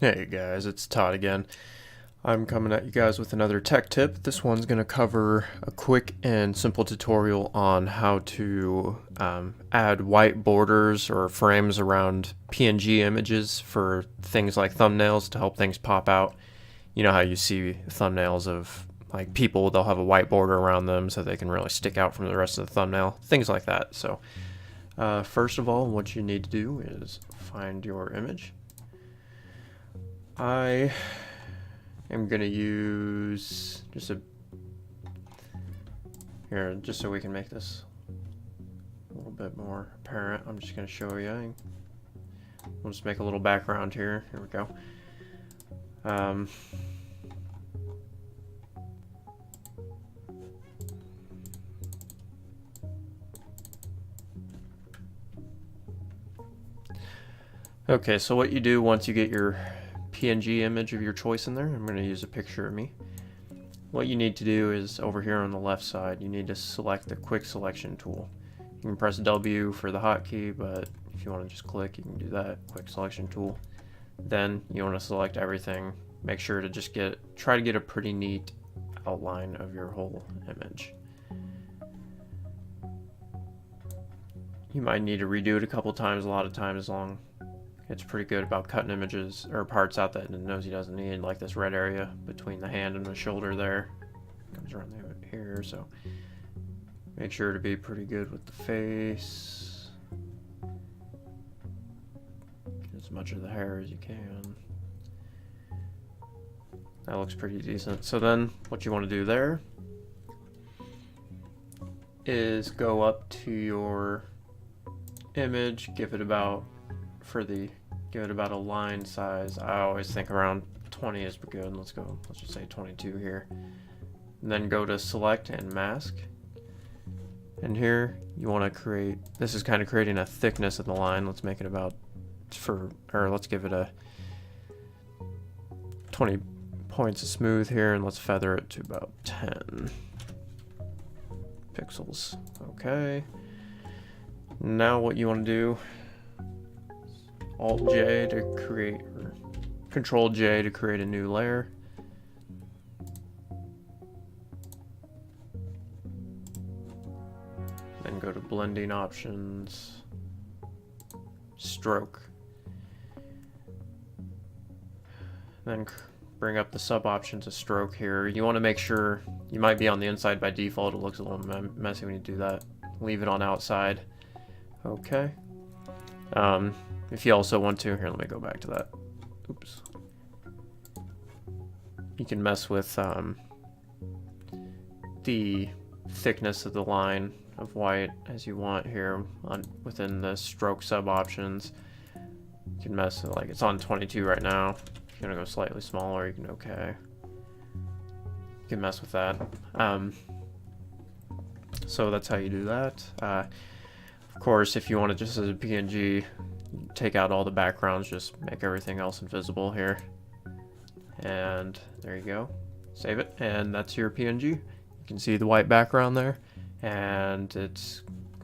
Hey guys, it's Todd again. I'm coming at you guys with another tech tip. This one's going to cover a quick and simple tutorial on how to add white borders or frames around PNG images for things like thumbnails to help things pop out. You know how you see thumbnails of like people, they'll have a white border around them so they can really stick out from the rest of the thumbnail, things like that. So first of all, what you need to do is find your image. I am going to use just so we can make this a little bit more apparent. I'm just going to show you. We'll just make a little background here. Here we go. Okay, so what you do once you get your PNG image of your choice in there, I'm going to use a picture of me. What you need to do is over here on the left side, you need to select the quick selection tool. You can press W for the hotkey, but if you want to just click, you can do that, quick selection tool. Then you want to select everything. Make sure to just try to get a pretty neat outline of your whole image. You might need to redo it a couple times, a lot of times long. It's pretty good about cutting images or parts out that it knows he doesn't need, like this red area between the hand and the shoulder there. Comes around here, so make sure to be pretty good with the face. Get as much of the hair as you can. That looks pretty decent. So then what you want to do there is go up to your image, give it about a line size. I always think around 20 is good. Let's just say 22 here. And then go to select and mask. And here you want to create, this is kind of creating a thickness of the line. Let's make it about let's give it a 20 points of smooth here, and let's feather it to about 10 pixels. Okay. Now what you want to do, Alt J to create, or Control J to create a new layer. Then go to blending options, stroke. Then bring up the sub options of stroke here. You want to make sure, you might be on the inside by default. It looks a little messy when you do that. Leave it on outside. Okay. If you also want to, here, let me go back to that. Oops. You can mess with the thickness of the line of white as you want here within the stroke sub options. You can mess with, like, it's on 22 right now. If you're gonna go slightly smaller, you can okay. You can mess with that. So that's how you do that. Of course, if you want it just as a PNG, take out all the backgrounds, just make everything else invisible here. And there you go. Save it, and that's your PNG. You can see the white background there, and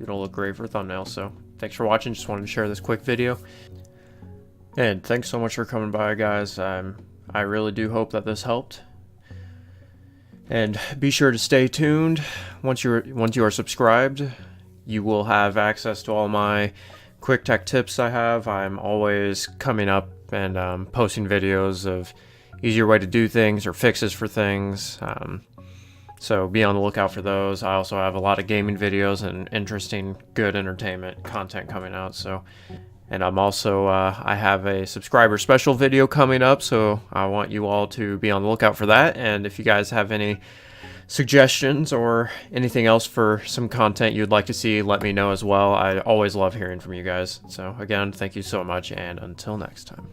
it'll look great for a thumbnail. So thanks for watching. Just wanted to share this quick video. And thanks so much for coming by, guys. I really do hope that this helped. And be sure to stay tuned. Once you are subscribed, you will have access to all my quick tech tips I have. I'm always coming up and posting videos of easier way to do things or fixes for things. So be on the lookout for those. I also have a lot of gaming videos and interesting, good entertainment content coming out. And I'm also, I have a subscriber special video coming up, so I want you all to be on the lookout for that. And if you guys have any suggestions or anything else for some content you'd like to see, let me know as well. I always love hearing from you guys. So again, thank you so much, and until next time.